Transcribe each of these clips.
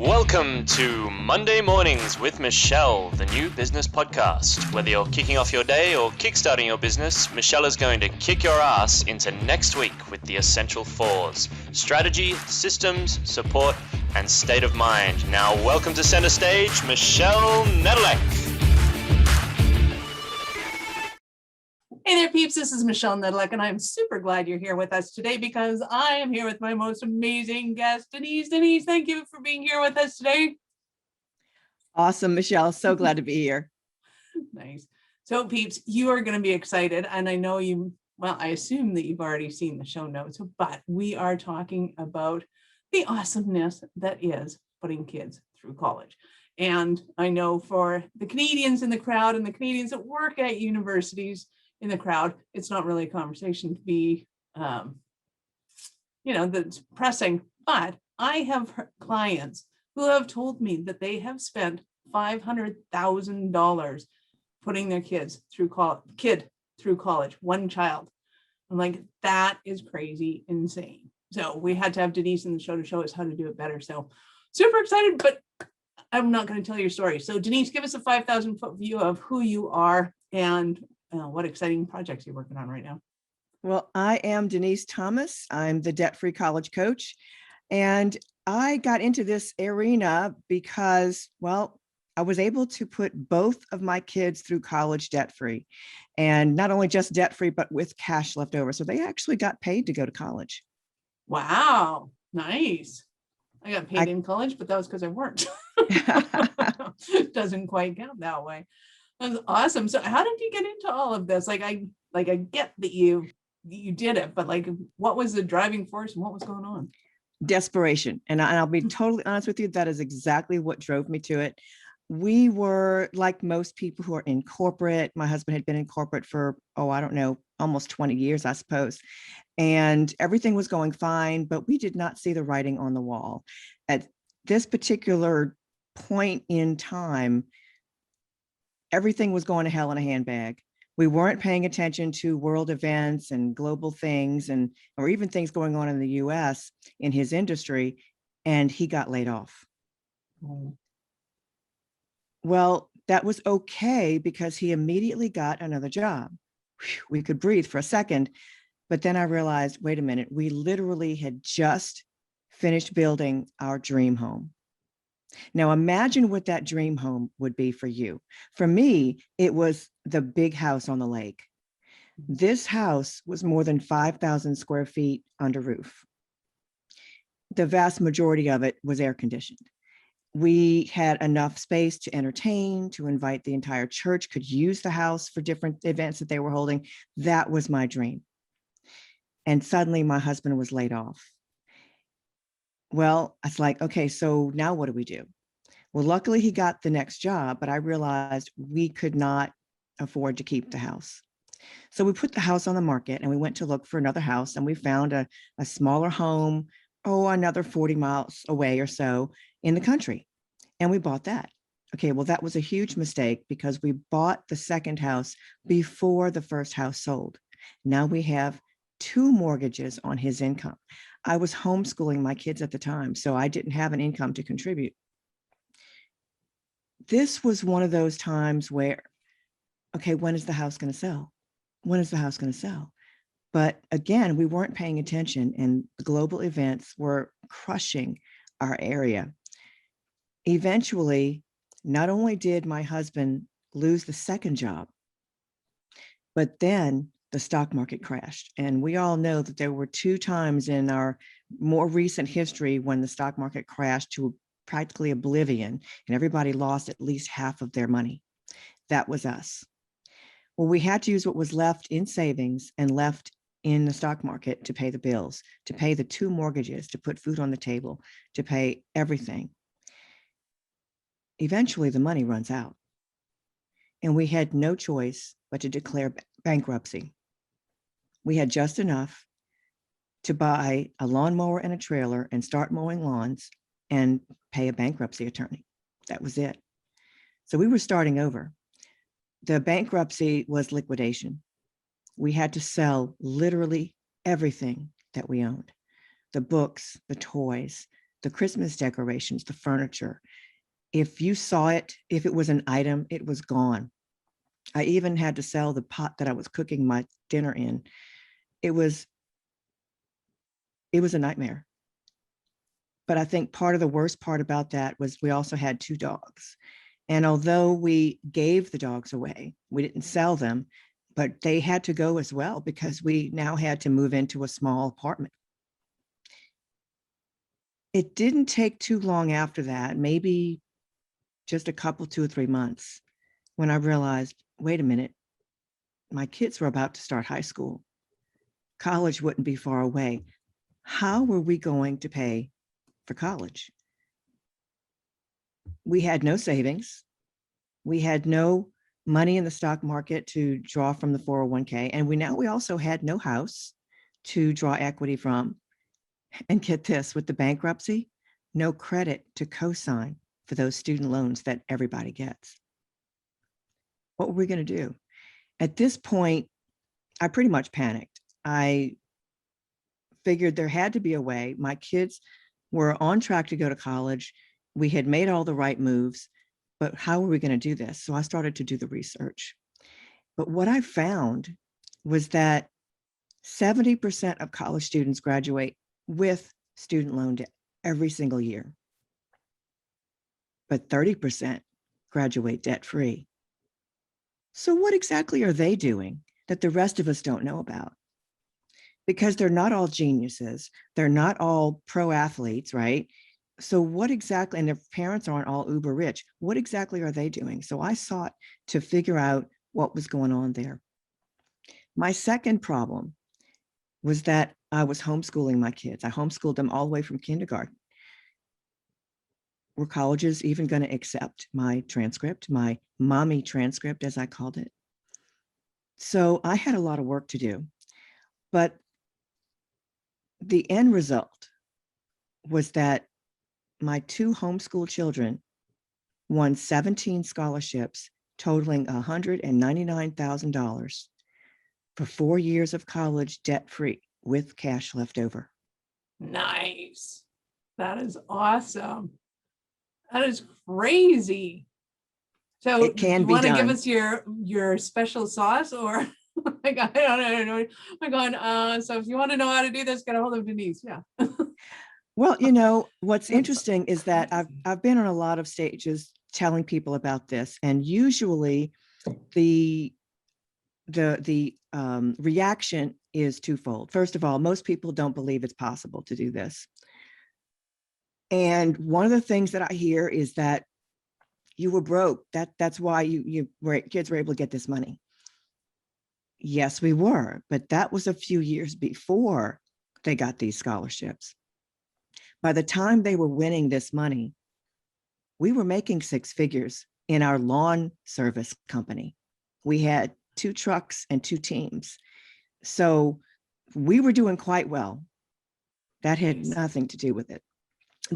Welcome to Monday Mornings with Michelle, the new business podcast. Whether you're kicking off your day or kickstarting your business, Michelle is going to kick your ass into next week with the essential fours: strategy, systems, support, and state of mind. Now, welcome to center stage, Michelle Nedelec. Hey there, peeps. This is Michelle Nedelec, and I'm super glad you're here with us today because I am here with my most amazing guest, Denise. Denise, thank you for being here with us today. Awesome, Michelle. So glad to be here. Nice. So, peeps, you are going to be excited, and I know I assume that you've already seen the show notes, but we are talking about the awesomeness that is putting kids through college. And I know for the Canadians in the crowd and the Canadians that work at universities in the crowd, it's not really a conversation to be, that's pressing. But I have clients who have told me that they have spent $500,000 putting their kid through college, one child. I'm like, that is crazy insane. So we had to have Denise in the show to show us how to do it better. So super excited, but I'm not going to tell your story. So Denise, give us a 5,000-foot view of who you are and what exciting projects you're working on right now. Well, I am Denise Thomas. I'm the Debtfree college coach. And I got into this arena because, I was able to put both of my kids through college debt-free. And not only just debt-free, but with cash left over. So they actually got paid to go to college. Wow. Nice. I got paid in college, but that was because I worked. Doesn't quite count that way. That's awesome. So how did you get into all of this? I get that you did it, but what was the driving force and what was going on? Desperation. And I'll be totally honest with you, that is exactly what drove me to it. We were like most people who are in corporate. My husband had been in corporate for, almost 20 years, I suppose. And everything was going fine, but we did not see the writing on the wall. At this particular point in time, everything was going to hell in a handbag. We weren't paying attention to world events and global things or even things going on in the US in his industry, and he got laid off. Mm. Well, that was okay because he immediately got another job. Whew, we could breathe for a second, but then I realized, wait a minute, we literally had just finished building our dream home. Now imagine what that dream home would be for you. For me, it was the big house on the lake. This house was more than 5,000 square feet under roof. The vast majority of it was air conditioned. We had enough space to entertain, to invite the entire church, could use the house for different events that they were holding. That was my dream. And suddenly my husband was laid off. Well, it's like, okay, so now what do we do? Well, luckily he got the next job, but I realized we could not afford to keep the house. So we put the house on the market and we went to look for another house, and we found a smaller home, another 40 miles away or so in the country. And we bought that. Okay, well, that was a huge mistake because we bought the second house before the first house sold. Now we have 2 mortgages on his income. I was homeschooling my kids at the time, so I didn't have an income to contribute. This was one of those times where, okay, when is the house going to sell? When is the house going to sell? But again, we weren't paying attention, and the global events were crushing our area. Eventually, not only did my husband lose the second job, but then the stock market crashed. And we all know that there were 2 times in our more recent history when the stock market crashed to practically oblivion and everybody lost at least half of their money. That was us. Well, we had to use what was left in savings and left in the stock market to pay the bills, to pay the 2 mortgages, to put food on the table, to pay everything. Eventually, the money runs out. And we had no choice but to declare bankruptcy. We had just enough to buy a lawnmower and a trailer and start mowing lawns and pay a bankruptcy attorney. That was it. So we were starting over. The bankruptcy was liquidation. We had to sell literally everything that we owned: the books, the toys, the Christmas decorations, the furniture. If you saw it, if it was an item, it was gone. I even had to sell the pot that I was cooking my dinner in. It was a nightmare. But I think part of the worst part about that was we also had 2 dogs. And although we gave the dogs away, we didn't sell them, but they had to go as well because we now had to move into a small apartment. It didn't take too long after that, maybe just a couple, 2 or 3 months, when I realized, wait a minute, my kids were about to start high school. College wouldn't be far away. How were we going to pay for college? We had no savings. We had no money in the stock market to draw from the 401k. And we also had no house to draw equity from. And get this, with the bankruptcy, no credit to co-sign for those student loans that everybody gets. What were we going to do? At this point, I pretty much panicked. I figured there had to be a way. My kids were on track to go to college. We had made all the right moves, but how were we going to do this? So I started to do the research. But what I found was that 70% of college students graduate with student loan debt every single year, but 30% graduate debt-free. So what exactly are they doing that the rest of us don't know about? Because they're not all geniuses. They're not all pro athletes, right? So what exactly, and their parents aren't all uber rich. What exactly are they doing? So I sought to figure out what was going on there. My second problem was that I was homeschooling my kids. I homeschooled them all the way from kindergarten. Were colleges even going to accept my transcript, my mommy transcript, as I called it? So I had a lot of work to do, but the end result was that my 2 homeschool children won 17 scholarships totaling $199,000 for 4 years of college debt-free with cash left over. Nice. That is awesome. That is crazy. So It can you be want to give done. us your special sauce, or like, I don't know. I'm going, so if you want to know how to do this, get a hold of Denise. Yeah. Well, you know, what's interesting is that I've been on a lot of stages telling people about this, and usually the reaction is twofold. First of all, most people don't believe it's possible to do this. And one of the things that I hear is that you were broke. That's why kids were able to get this money. Yes, we were, but that was a few years before they got these scholarships. By the time they were winning this money, we were making 6 figures in our lawn service company. We had 2 trucks and 2 teams. So we were doing quite well. That had nothing to do with it.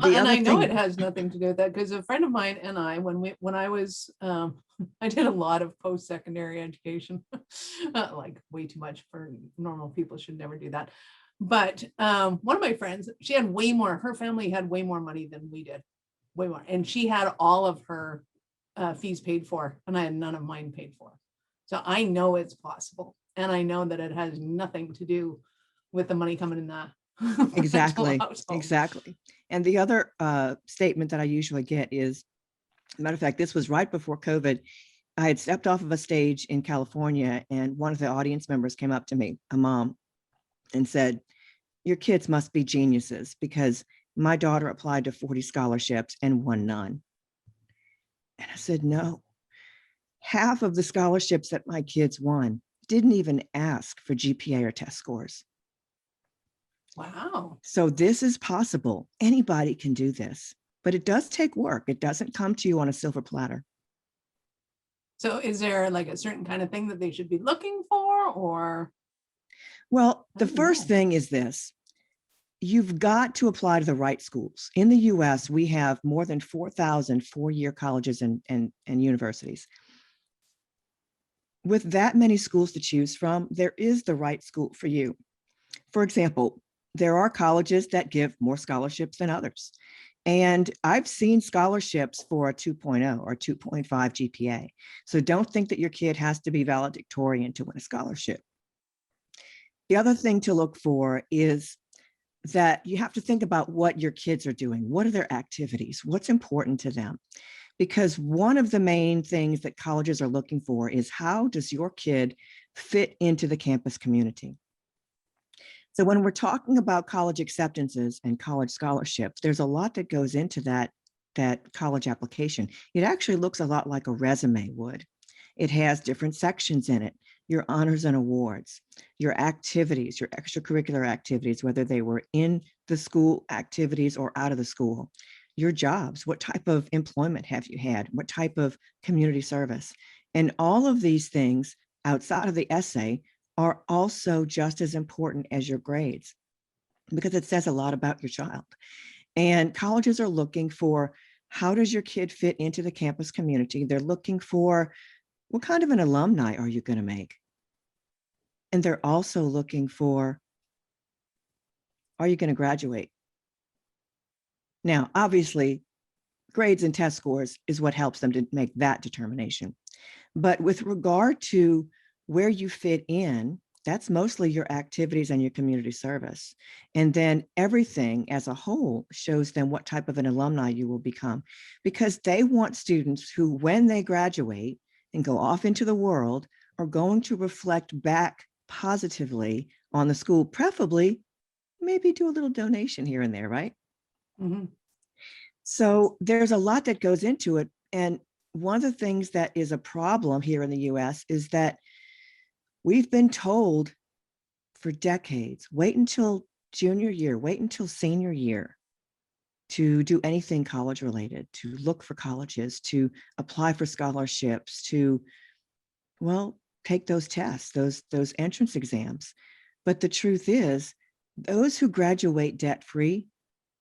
And I know it has nothing to do with that, because a friend of mine and I, when I was, I did a lot of post-secondary education, like way too much for normal people, should never do that. But one of my friends, she had way more, her family had way more money than we did, way more. And she had all of her fees paid for, and I had none of mine paid for. So I know it's possible. And I know that it has nothing to do with the money coming in that. Exactly. And the other statement that I usually get is, matter of fact, this was right before COVID. I had stepped off of a stage in California, and one of the audience members came up to me, a mom, and said, "Your kids must be geniuses, because my daughter applied to 40 scholarships and won none." And I said, no, half of the scholarships that my kids won didn't even ask for GPA or test scores. Wow. So this is possible. Anybody can do this, but it does take work. It doesn't come to you on a silver platter. So is there like a certain kind of thing that they should be looking for, or? Well, the first thing is this. You've got to apply to the right schools. In the US, we have more than 4,000 4-year colleges and universities. With that many schools to choose from, there is the right school for you. For example, there are colleges that give more scholarships than others. And I've seen scholarships for a 2.0 or 2.5 GPA. So don't think that your kid has to be valedictorian to win a scholarship. The other thing to look for is that you have to think about what your kids are doing. What are their activities? What's important to them? Because one of the main things that colleges are looking for is, how does your kid fit into the campus community? So when we're talking about college acceptances and college scholarships, there's a lot that goes into that college application. It actually looks a lot like a resume would. It has different sections in it: your honors and awards, your activities, your extracurricular activities, whether they were in the school activities or out of the school, your jobs, what type of employment have you had, what type of community service. And all of these things outside of the essay are also just as important as your grades, because it says a lot about your child. And colleges are looking for, how does your kid fit into the campus community? They're looking for, what kind of an alumni are you going to make? And they're also looking for, are you going to graduate? Now, obviously, grades and test scores is what helps them to make that determination. But with regard to where you fit in, that's mostly your activities and your community service. And then everything as a whole shows them what type of an alumni you will become, because they want students who, when they graduate and go off into the world, are going to reflect back positively on the school, preferably maybe do a little donation here and there, right? Mhm. So there's a lot that goes into it. And one of the things that is a problem here in the US is that we've been told for decades, wait until junior year, wait until senior year to do anything college related, to look for colleges, to apply for scholarships, to, well, take those tests, those entrance exams. But the truth is, those who graduate debt-free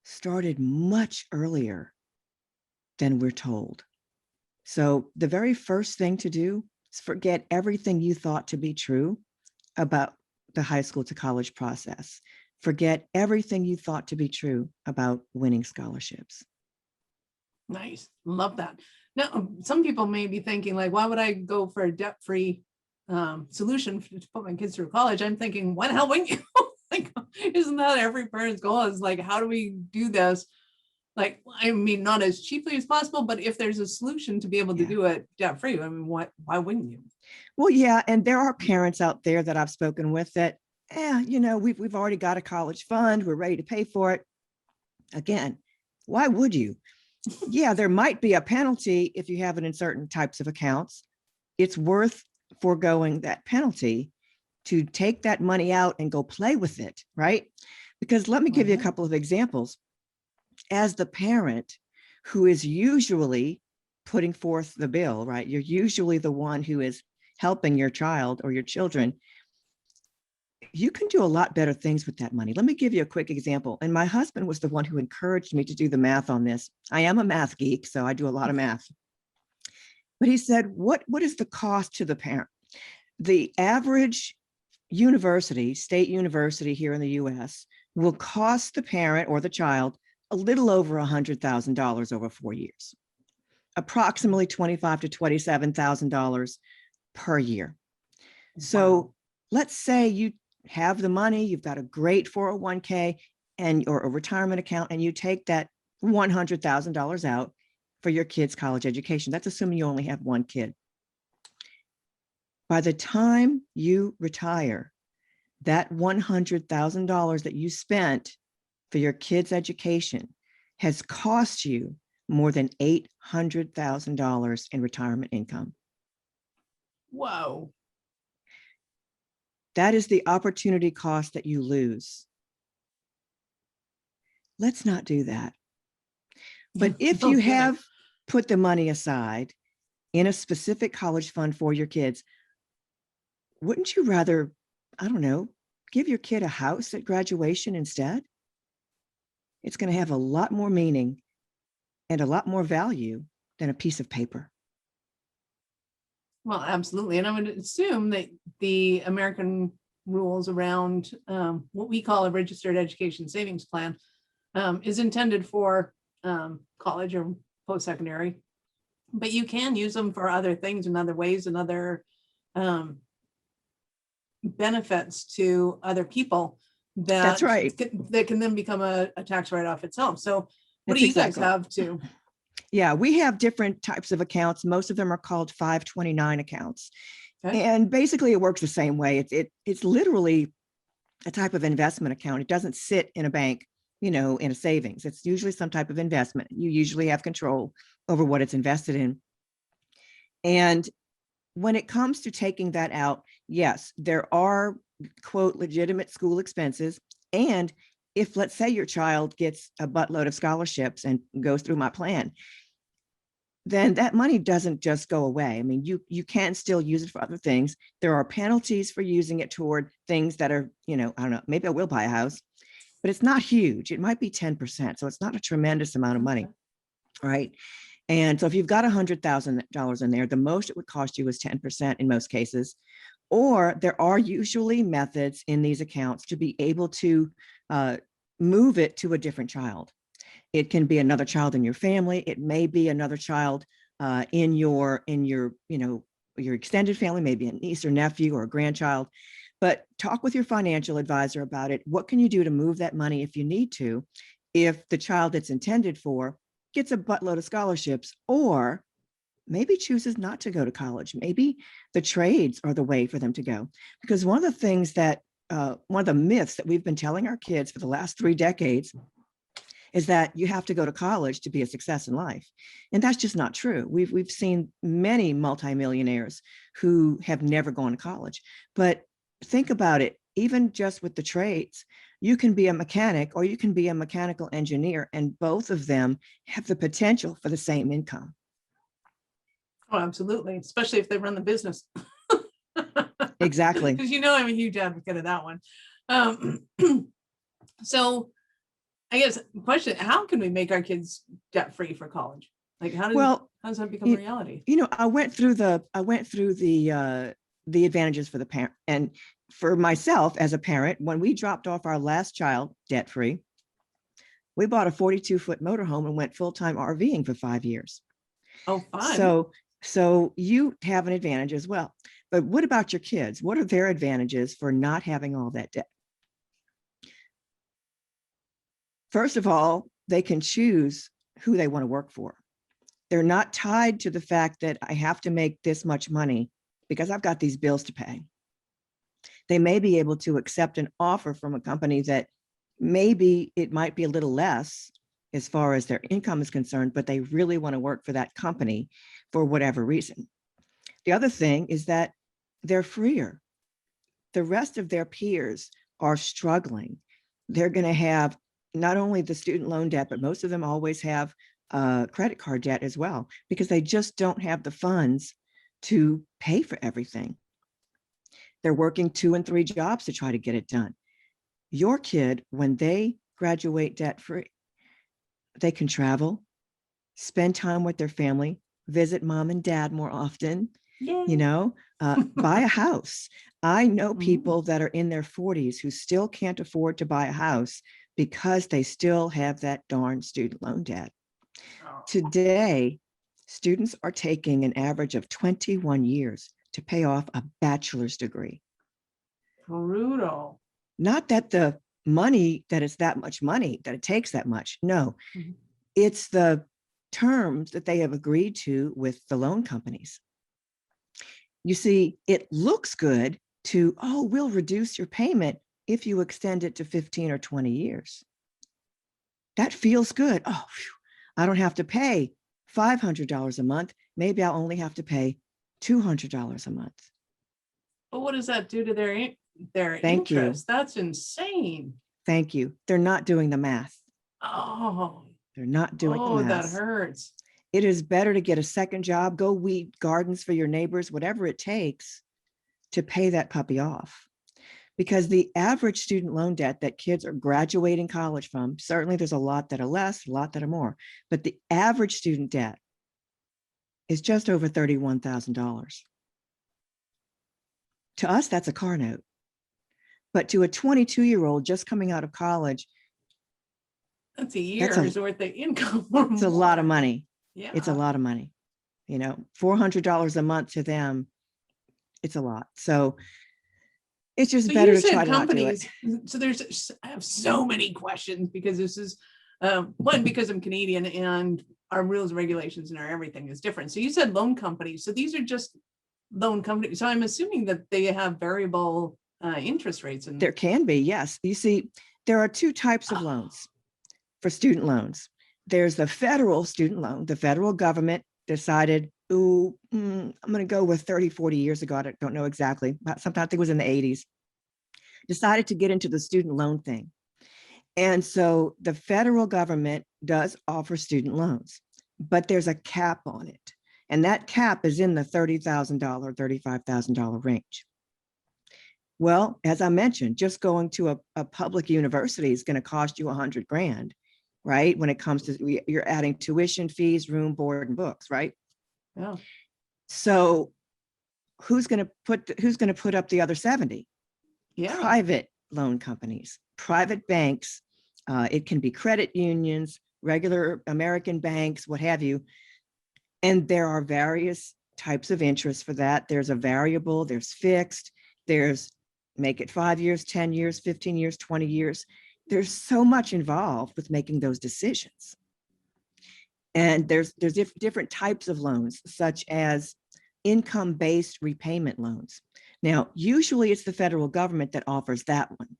started much earlier than we're told. So the very first thing to do is forget everything you thought to be true about the high school to college process. Forget everything you thought to be true about winning scholarships. Nice. Love that. Now, some people may be thinking, like, why would I go for a debt-free solution to put my kids through college? I'm thinking, why the hell wouldn't you? Like, isn't that every parent's goal? Is like, how do we do this? Like, I mean, not as cheaply as possible, but if there's a solution to be able to do it debt-free, I mean, why wouldn't you? Well, yeah, and there are parents out there that I've spoken with that, we've already got a college fund, we're ready to pay for it. Again, why would you? Yeah, there might be a penalty if you have it in certain types of accounts. It's worth foregoing that penalty to take that money out and go play with it, right? Because let me give you a couple of examples. As the parent who is usually putting forth the bill, right? You're usually the one who is helping your child or your children. You can do a lot better things with that money. Let me give you a quick example. And my husband was the one who encouraged me to do the math on this. I am a math geek, so I do a lot of math. But he said, what is the cost to the parent? The average university, state university here in the US, will cost the parent or the child a little over $100,000 over 4 years, approximately $25,000 to $27,000 per year. So let's say you have the money, you've got a great 401k or a retirement account, and you take that $100,000 out for your kid's college education. That's assuming you only have one kid. By the time you retire, that $100,000 that you spent for your kid's education has cost you more than $800,000 in retirement income. Whoa. That is the opportunity cost that you lose. Let's not do that. But if you have put the money aside in a specific college fund for your kids, wouldn't you rather, I don't know, give your kid a house at graduation instead? It's going to have a lot more meaning and a lot more value than a piece of paper. Well, absolutely. And I would assume that the American rules around what we call a registered education savings plan is intended for college or post-secondary, but you can use them for other things in other ways and other benefits to other people That's right. that can then become a tax write-off itself. So what That's do you exactly. guys have to? Yeah, we have different types of accounts. Most of them are called 529 accounts. Okay. And basically it works the same way. It's literally a type of investment account. It doesn't sit in a bank, in a savings. It's usually some type of investment. You usually have control over what it's invested in. And when it comes to taking that out, yes, there are, quote, legitimate school expenses. And if, let's say, your child gets a buttload of scholarships and goes through my plan, then that money doesn't just go away. I mean, you can still use it for other things. There are penalties for using it toward things that are, I don't know, maybe I will buy a house, but it's not huge. It might be 10%. So it's not a tremendous amount of money, right? And so if you've got $100,000 in there, the most it would cost you is 10% in most cases. Or there are usually methods in these accounts to be able to move it to a different child. It can be another child in your family. It may be another child in your your extended family, maybe a niece or nephew or a grandchild. But talk with your financial advisor about it. What can you do to move that money if you need to, if the child it's intended for gets a buttload of scholarships, or maybe chooses not to go to college. Maybe the trades are the way for them to go. Because one of the things that, one of the myths that we've been telling our kids for the last 3 decades is that you have to go to college to be a success in life. And that's just not true. We've seen many multimillionaires who have never gone to college. But think about it, even just with the trades, you can be a mechanic or you can be a mechanical engineer, and both of them have the potential for the same income. Oh, absolutely. Especially if they run the business. Exactly. Because I'm a huge advocate of that one. So I guess question, how can we make our kids debt free for college? Like how does that become a reality? I went through the advantages for the parent, and for myself as a parent, when we dropped off our last child debt free, we bought a 42-foot motorhome and went full-time RVing for 5 years. Oh, fun. So you have an advantage as well. But what about your kids? What are their advantages for not having all that debt? First of all, they can choose who they want to work for. They're not tied to the fact that I have to make this much money because I've got these bills to pay. They may be able to accept an offer from a company that maybe it might be a little less as far as their income is concerned, but they really want to work for that company for whatever reason. The other thing is that they're freer. The rest of their peers are struggling. They're going to have not only the student loan debt, but most of them always have credit card debt as well, because they just don't have the funds to pay for everything. They're working 2 and 3 jobs to try to get it done. Your kid, when they graduate debt free, they can travel, spend time with their family, visit mom and dad more often, buy a house. I know people that are in their 40s who still can't afford to buy a house because they still have that darn student loan debt. Today, students are taking an average of 21 years to pay off a bachelor's degree. Brutal. Not that the money, that it's that much money, that it takes that much. No, it's the terms that they have agreed to with the loan companies. You see, it looks good to, we'll reduce your payment if you extend it to 15 or 20 years. That feels good. Oh, phew, I don't have to pay $500 a month. Maybe I'll only have to pay $200 a month. But what does that do to their Thank interest? you. That's insane. Thank you. They're not doing the math. Oh, they're not doing the math. That hurts. It is better to get a second job, go weed gardens for your neighbors, whatever it takes to pay that puppy off. Because the average student loan debt that kids are graduating college from, certainly there's a lot that are less, a lot that are more, but the average student debt is just over $31,000. To us, that's a car note. But to a 22-year-old just coming out of college, That's a That's a- year's worth of income. Or it's a lot of more. money. Yeah. It's a lot of money. You know, $400 a month to them, it's a lot. So it's just So better you to try said to not do it. companies. So I have so many questions because this is one, because I'm Canadian and our rules and regulations and our everything is different. So you said loan companies. So these are just loan companies. So I'm assuming that they have variable interest rates. And There can be, yes. You see, there are two types of loans for student loans. There's the federal student loan. The federal government decided, I'm going to go with 30, 40 years ago. I don't know exactly. Sometime I think it was in the 80s. Decided to get into the student loan thing. And so the federal government does offer student loans, but there's a cap on it. And that cap is in the $30,000, $35,000 range. Well, as I mentioned, just going to a public university is going to cost you $100,000, right? When it comes to, you're adding tuition fees, room, board, and books, right? yeah. So who's going to put up the other 70? Yeah. Private loan companies, private banks. It can be credit unions, regular American banks, what have you. And there are various types of interest for that. There's a variable, there's fixed, there's make it 5 years, 10 years, 15 years, 20 years. There's so much involved with making those decisions. And there's different types of loans, such as income-based repayment loans. Now, usually it's the federal government that offers that one,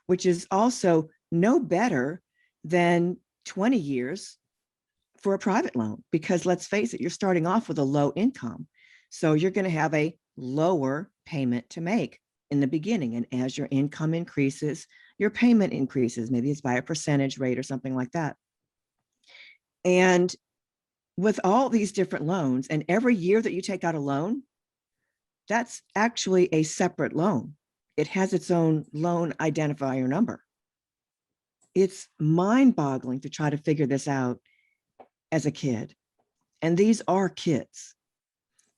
which is also no better than 20 years for a private loan, because let's face it, you're starting off with a low income. So you're going to have a lower payment to make in the beginning. And as your income increases, your payment increases. Maybe it's by a percentage rate or something like that. And with all these different loans, and every year that you take out a loan, that's actually a separate loan. It has its own loan identifier number. It's mind-boggling to try to figure this out as a kid. And these are kids.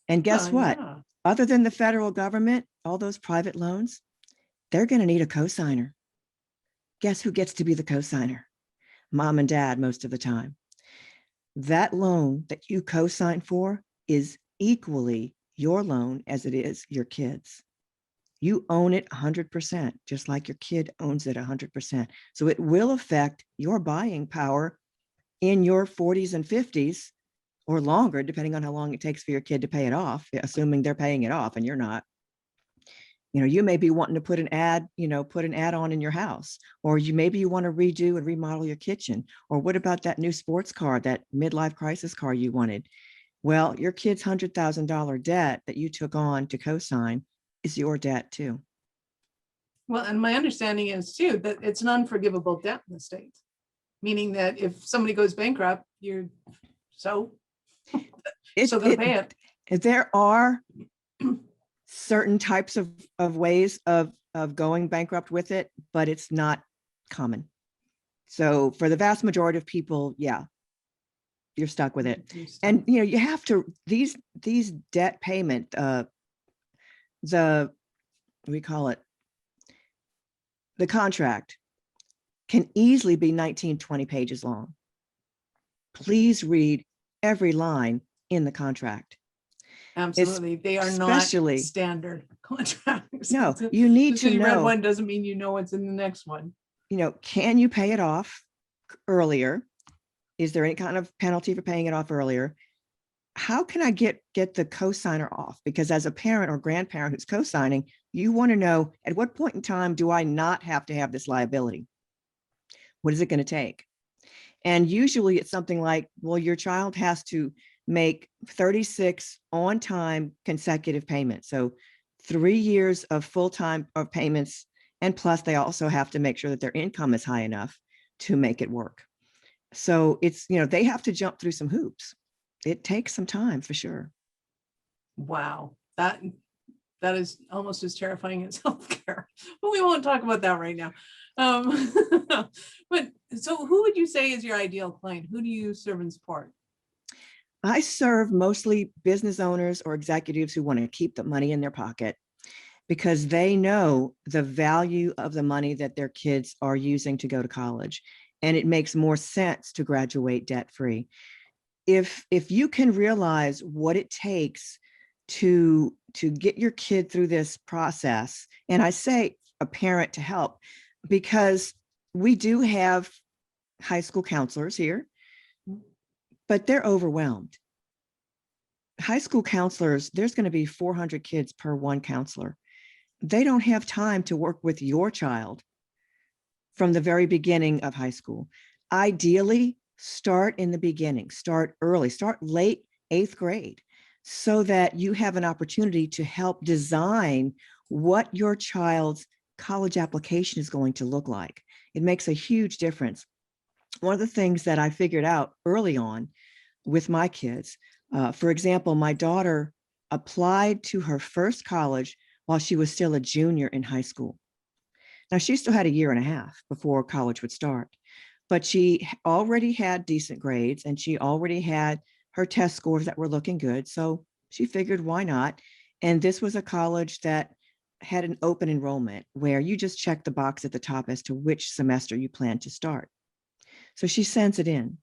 And guess what? Yeah. Other than the federal government, all those private loans, they're going to need a cosigner. Guess who gets to be the cosigner? Mom and dad most of the time. That loan that you co-sign for is equally your loan as it is your kids. You own it 100%, just like your kid owns it 100%. So it will affect your buying power in your 40s and 50s or longer, depending on how long it takes for your kid to pay it off, assuming they're paying it off and you're not. You know, you may be wanting to put an add-on in your house, or maybe you want to redo and remodel your kitchen. Or what about that new sports car, that midlife crisis car you wanted? Well, your kid's $100,000 debt that you took on to co-sign is your debt too. Well, and my understanding is too that it's an unforgivable debt in the States, meaning that if somebody goes bankrupt, you're still going to pay it. There are certain types of ways of going bankrupt with it, but it's not common. So for the vast majority of people, yeah, you're stuck with it. And you have to, these debt payment, we call it, the contract can easily be 19, 20 pages long. Please read every line in the contract. Absolutely. They are not standard contracts. No, you need to know. You read one doesn't mean you know what's in the next one. Can you pay it off earlier? Is there any kind of penalty for paying it off earlier? How can I get the cosigner off? Because as a parent or grandparent who's co-signing, you want to know, at what point in time do I not have to have this liability? What is it going to take? And usually it's something like, well, your child has to make 36 on-time consecutive payments. So 3 years of full-time of payments. And plus they also have to make sure that their income is high enough to make it work. So it's, they have to jump through some hoops. It takes some time for sure. Wow. That is almost as terrifying as healthcare, but we won't talk about that right now. But so who would you say is your ideal client? Who do you serve and support? I serve mostly business owners or executives who want to keep the money in their pocket. because they know the value of the money that their kids are using to go to college. And it makes more sense to graduate debt-free. If you can realize what it takes to get your kid through this process, and I say a parent to help, because we do have high school counselors here, but they're overwhelmed. High school counselors, there's going to be 400 kids per one counselor. They don't have time to work with your child from the very beginning of high school. Ideally, start in the beginning, start early, start late 8th grade, so that you have an opportunity to help design what your child's college application is going to look like. It makes a huge difference. One of the things that I figured out early on with my kids, for example, my daughter applied to her first college while she was still a junior in high school. Now, she still had a year and a half before college would start, but she already had decent grades and she already had her test scores that were looking good. So she figured, why not? And this was a college that had an open enrollment where you just check the box at the top as to which semester you plan to start. So she sends it in.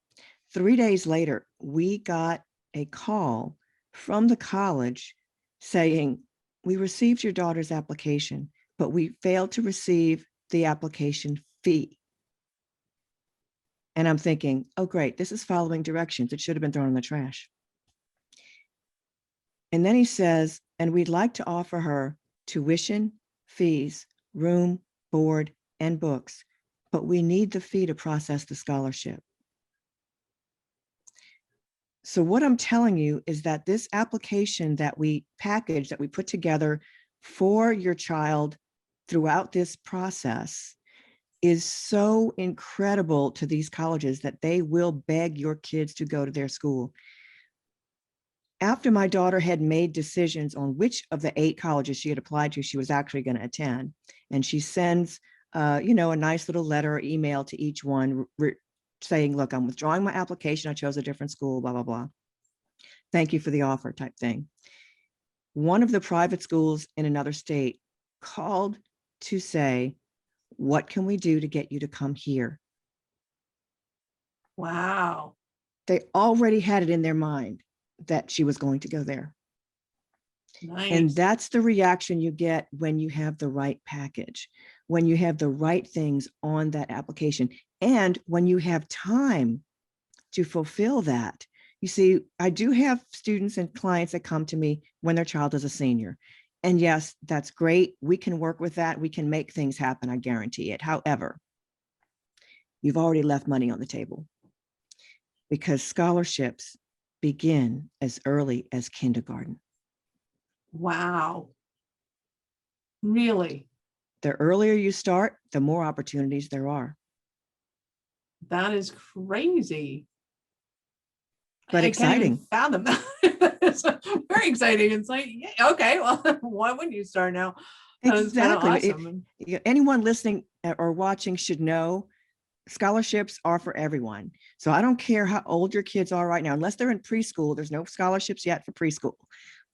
3 days later, we got a call from the college saying, we received your daughter's application, but we failed to receive the application fee. And I'm thinking, oh, great, this is following directions. It should have been thrown in the trash. And then he says, and we'd like to offer her tuition, fees, room, board, and books, but we need the fee to process the scholarship. So what I'm telling you is that this application that we package, that we put together for your child throughout this process, is so incredible to these colleges that they will beg your kids to go to their school. After my daughter had made decisions on which of the 8 colleges she had applied to, she was actually going to attend, and she sends, a nice little letter or email to each one saying, look, I'm withdrawing my application. I chose a different school, blah, blah, blah. Thank you for the offer type thing. One of the private schools in another state called to say, what can we do to get you to come here? Wow. They already had it in their mind that she was going to go there. Nice. And that's the reaction you get when you have the right package, when you have the right things on that application, and when you have time to fulfill that. You see, I do have students and clients that come to me when their child is a senior. And yes, that's great. We can work with that. We can make things happen. I guarantee it. However, you've already left money on the table, because scholarships begin as early as kindergarten. Wow. Really? The earlier you start, the more opportunities there are. That is crazy. But I exciting. Can't even fathom that. It's very exciting. It's like, yeah, okay, well, why wouldn't you start now? That is kind of Exactly. awesome. Anyone listening or watching should know scholarships are for everyone. So I don't care how old your kids are right now, unless they're in preschool, there's no scholarships yet for preschool.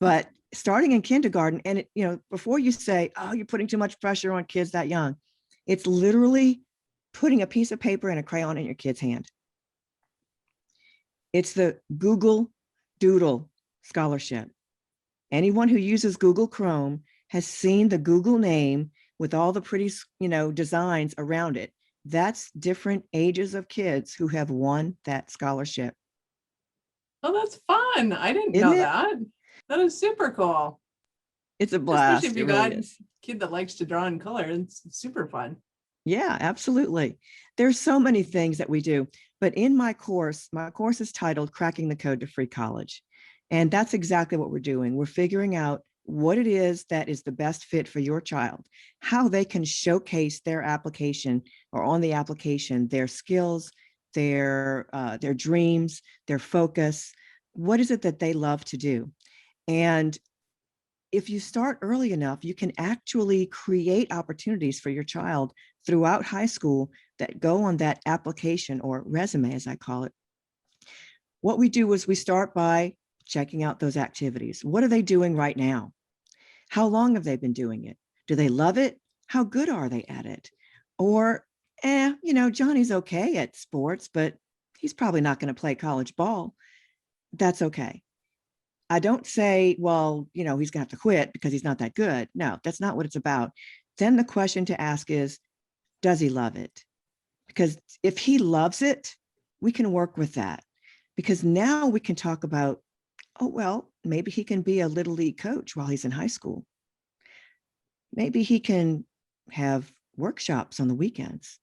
But starting in kindergarten, and before you say, oh, you're putting too much pressure on kids that young, it's literally putting a piece of paper and a crayon in your kid's hand. It's the Google Doodle Scholarship. Anyone who uses Google Chrome has seen the Google name with all the pretty, designs around it. That's different ages of kids who have won that scholarship. Oh, that's fun. I didn't Isn't know it? that. That is super cool. It's a blast. Especially if you It really got is. a kid that likes to draw in color. It's super fun. Yeah, absolutely. There's so many things that we do. But in my course is titled Cracking the Code to Free College. And that's exactly what we're doing. We're figuring out what it is that is the best fit for your child, how they can showcase their application, or on the application, their skills, their dreams, their focus. What is it that they love to do? And if you start early enough, you can actually create opportunities for your child throughout high school that go on that application, or resume, as I call it. What we do is we start by checking out those activities. What are they doing right now? How long have they been doing it? Do they love it? How good are they at it? Or, Johnny's okay at sports, but he's probably not going to play college ball. That's okay. I don't say, well, he's going to have to quit because he's not that good. No, that's not what it's about. Then the question to ask is, does he love it? Because if he loves it, we can work with that. Because now we can talk about, oh, well, maybe he can be a little league coach while he's in high school. Maybe he can have workshops on the weekends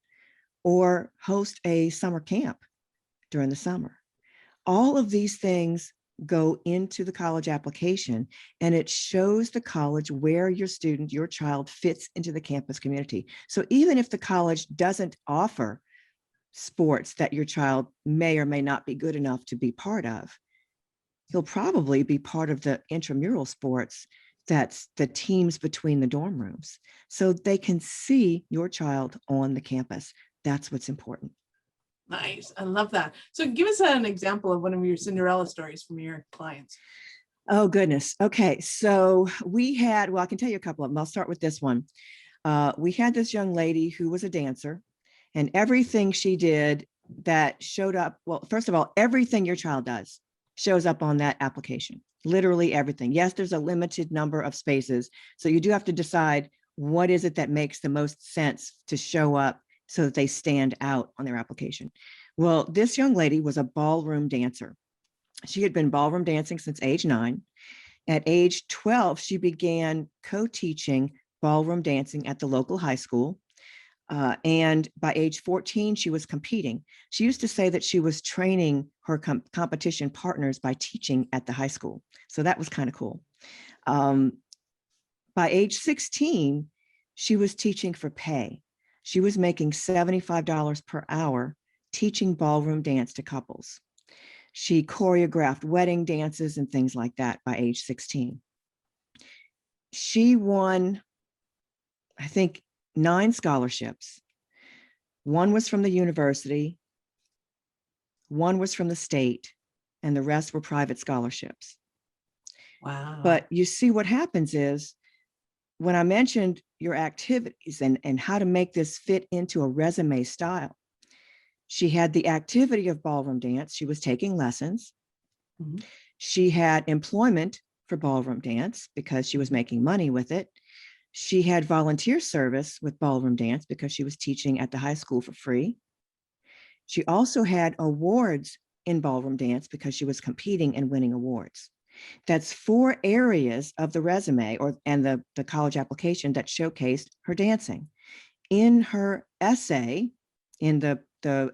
or host a summer camp during the summer. All of these things go into the college application, and it shows the college where your child fits into the campus community. So even if the college doesn't offer sports that your child may or may not be good enough to be part of, he'll probably be part of the intramural sports. That's the teams between the dorm rooms. So they can see your child on the campus. That's what's important. Nice. I love that. So give us an example of one of your Cinderella stories from your clients. Oh, goodness. Okay. So I can tell you a couple of them. I'll start with this one. We had this young lady who was a dancer, and everything she did that showed up, well, first of all, everything your child does shows up on that application, literally everything. Yes, there's a limited number of spaces. So you do have to decide what is it that makes the most sense to show up so that they stand out on their application. Well, this young lady was a ballroom dancer. She had been ballroom dancing since age 9. At age 12, she began co-teaching ballroom dancing at the local high school. And by age 14, she was competing. She used to say that she was training her competition partners by teaching at the high school. So that was kind of cool. By age 16, she was teaching for pay. She was making $75 per hour teaching ballroom dance to couples. She choreographed wedding dances and things like that by age 16. She won, I think, 9 scholarships. One was from the university, one was from the state, and the rest were private scholarships. Wow. But you see what happens is, when I mentioned your activities and how to make this fit into a resume style, she had the activity of ballroom dance. She was taking lessons. Mm-hmm. She had employment for ballroom dance because she was making money with it. She had volunteer service with ballroom dance because she was teaching at the high school for free. She also had awards in ballroom dance because she was competing and winning awards. That's 4 areas of the resume and the college application that showcased her dancing. In her essay, in the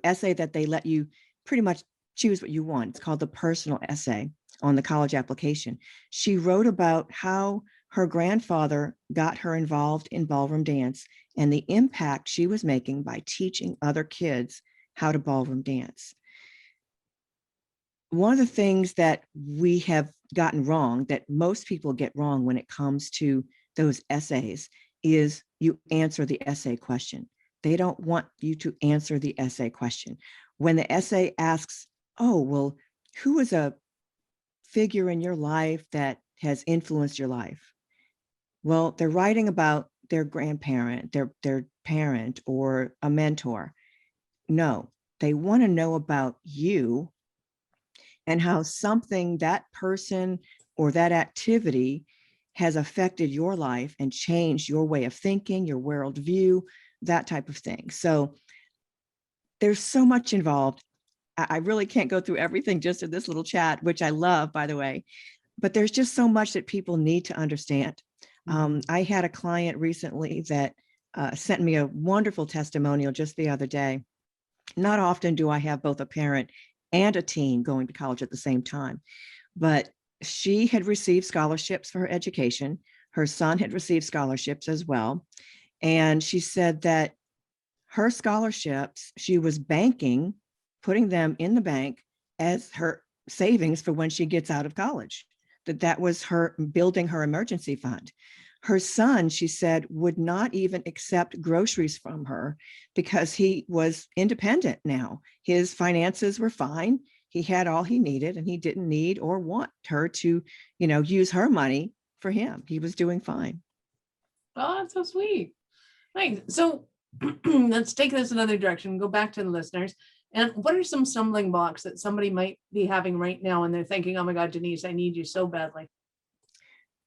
essay that they let you pretty much choose what you want, it's called the personal essay on the college application. She wrote about how her grandfather got her involved in ballroom dance and the impact she was making by teaching other kids how to ballroom dance. One of the things that we have gotten wrong, that most people get wrong when it comes to those essays, is you answer the essay question. They don't want you to answer the essay question. When the essay asks, oh, well, who is a figure in your life that has influenced your life? Well, they're writing about their grandparent, their parent, or a mentor. No, they want to know about you and how something, that person or that activity, has affected your life and changed your way of thinking, your worldview, that type of thing. So there's so much involved. I really can't go through everything just in this little chat, which I love, by the way, but there's just so much that people need to understand. I had a client recently that sent me a wonderful testimonial just the other day. Not often do I have both a parent and a teen going to college at the same time, but she had received scholarships for her education. Her son had received scholarships as well. And she said that her scholarships, she was banking, putting them in the bank as her savings for when she gets out of college, that was her building her emergency fund. Her son, she said, would not even accept groceries from her because he was independent now. His finances were fine. He had all he needed, and he didn't need or want her to, use her money for him. He was doing fine. Oh, that's so sweet. Thanks. So let's take this another direction, go back to the listeners. And what are some stumbling blocks that somebody might be having right now and they're thinking, oh my God, Denise, I need you so badly?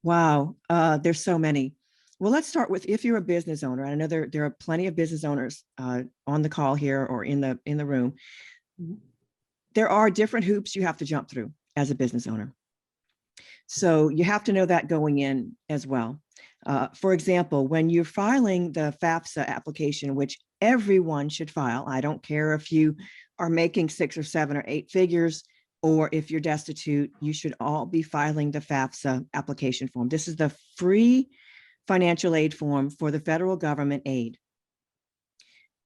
Wow. There's so many. Well, let's start with, if you're a business owner, I know there are plenty of business owners on the call here or in the room. There are different hoops you have to jump through as a business owner. So you have to know that going in as well. For example, when you're filing the FAFSA application, which everyone should file, I don't care if you are making 6 or 7 or 8 figures, or if you're destitute, you should all be filing the FAFSA application form. This is the free financial aid form for the federal government aid.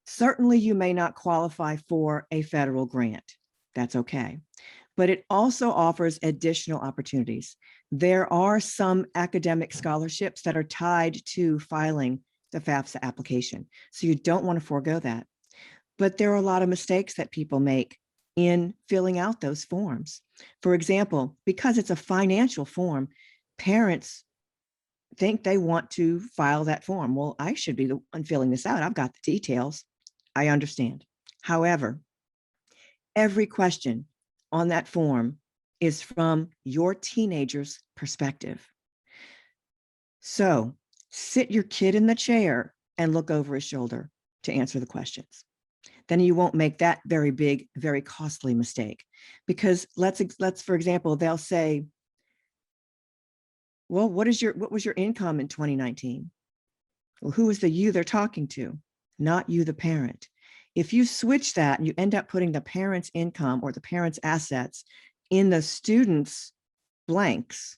Certainly, you may not qualify for a federal grant. That's okay. But it also offers additional opportunities. There are some academic scholarships that are tied to filing the FAFSA application. So you don't want to forego that. But there are a lot of mistakes that people make in filling out those forms. For example, because it's a financial form, parents think they want to file that form. Well, I should be the one filling this out. I've got the details. I understand. However, every question on that form is from your teenager's perspective. So sit your kid in the chair and look over his shoulder to answer the questions. Then you won't make that very big, very costly mistake. Because let's for example, they'll say, well, what was your income in 2019? Well, who is the you they're talking to? Not you, the parent. If you switch that and you end up putting the parent's income or the parent's assets in the student's blanks,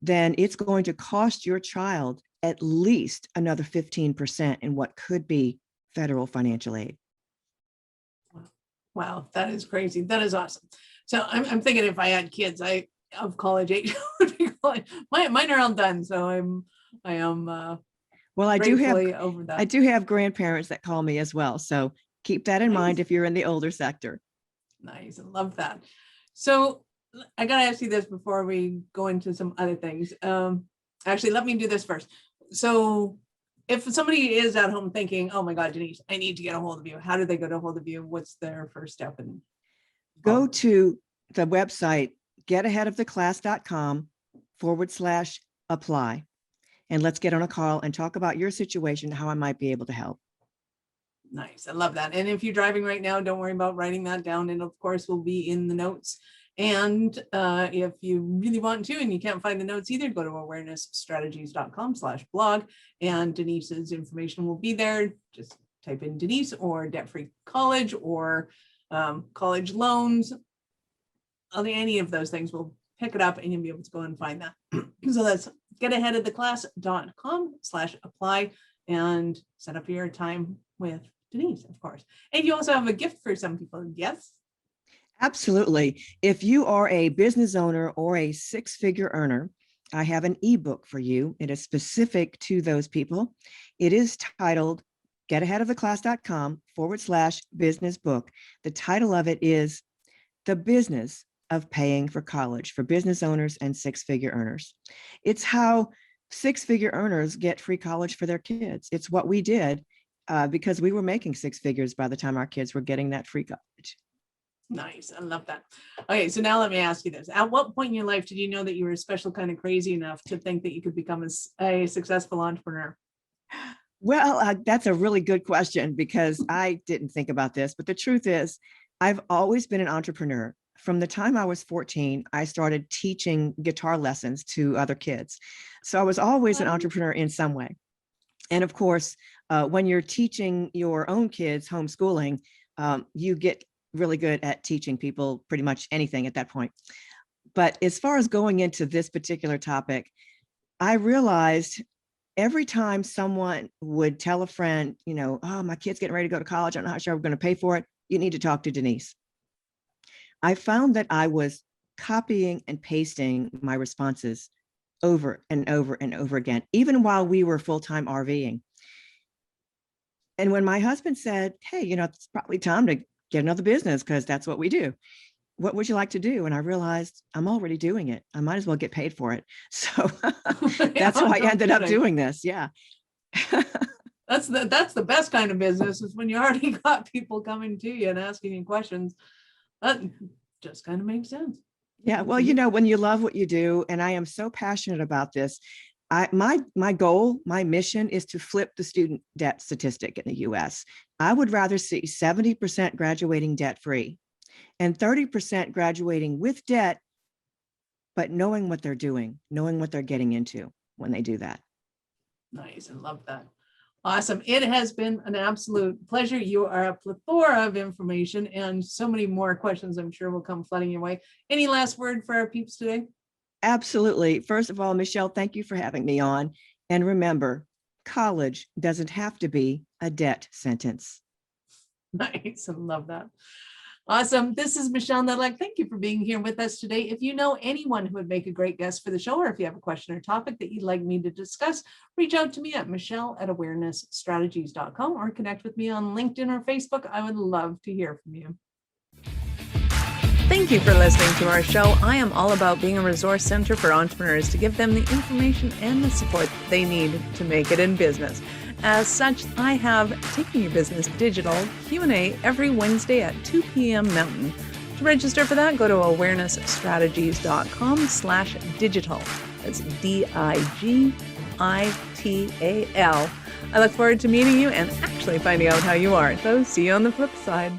then it's going to cost your child at least another 15% in what could be federal financial aid. Wow, that is crazy. That is awesome. So I'm thinking if I had kids, of college age, mine are all done. So I am well, I over that. I do have grandparents that call me as well. So keep that in mind if you're in the older sector. Nice. I love that. So I got to ask you this before we go into some other things. Actually, let me do this first. So if somebody is at home thinking, oh my God, Denise, I need to get a hold of you. How do they get a hold of you? What's their first step? And go to the website, getaheadoftheclass.com/apply. And let's get on a call and talk about your situation, how I might be able to help. Nice. I love that. And if you're driving right now, don't worry about writing that down. And of course, will be in the notes. And if you really want to, and you can't find the notes either, go to awarenessstrategies.com/blog, and Denise's information will be there. Just type in Denise or Debtfree College or college loans. Any of those things will pick it up and you'll be able to go and find that. So that's getaheadoftheclass.com/apply and set up your time with Denise, of course. And you also have a gift for some people. Yes. Absolutely. If you are a business owner or a 6-figure earner, I have an ebook for you. It is specific to those people. It is titled getaheadoftheclass.com/business book. The title of it is The Business of Paying for College for Business Owners and 6-figure earners. It's how 6-figure earners get free college for their kids. It's what we did because we were making 6 figures by the time our kids were getting that free college. Nice. I love that. Okay, so now let me ask you this. At what point in your life did you know that you were a special kind of crazy enough to think that you could become a successful entrepreneur? Well, that's a really good question because I didn't think about this, but the truth is I've always been an entrepreneur. From the time I was 14, I started teaching guitar lessons to other kids. So I was always an entrepreneur in some way. And of course, when you're teaching your own kids homeschooling, you get really good at teaching people pretty much anything at that point. But as far as going into this particular topic, I realized every time someone would tell a friend, oh, my kid's getting ready to go to college, I'm not sure I'm going to pay for it, you need to talk to Denise. I found that I was copying and pasting my responses over and over and over again, even while we were full-time RVing. And when my husband said, hey, it's probably time to get another business because that's what we do. what would you like to do? And I realized I'm already doing it. I might as well get paid for it. So that's how I ended up doing this. Yeah. That's the best kind of business, is when you already got people coming to you and asking you questions. That just kind of makes sense. Yeah. Well, when you love what you do, and I am so passionate about this, my goal, my mission is to flip the student debt statistic in the US. I would rather see 70% graduating debt free and 30% graduating with debt, but knowing what they're doing, knowing what they're getting into when they do that. Nice. I love that. Awesome. It has been an absolute pleasure. You are a plethora of information, and so many more questions I'm sure will come flooding your way. Any last word for our peeps today? Absolutely. First of all, Michelle, thank you for having me on. And remember, college doesn't have to be a debt sentence. Nice. I love that. Awesome. This is Michelle Nedlock. Thank you for being here with us today. If you know anyone who would make a great guest for the show, or if you have a question or topic that you'd like me to discuss, reach out to me at michelle@awarenessstrategies.com or connect with me on LinkedIn or Facebook. I would love to hear from you. Thank you for listening to our show. I am all about being a resource center for entrepreneurs to give them the information and the support they need to make it in business. As such, I have Taking Your Business Digital Q&A every Wednesday at 2 p.m. Mountain. To register for that, go to awarenessstrategies.com/digital. That's DIGITAL. I look forward to meeting you and actually finding out how you are. So see you on the flip side.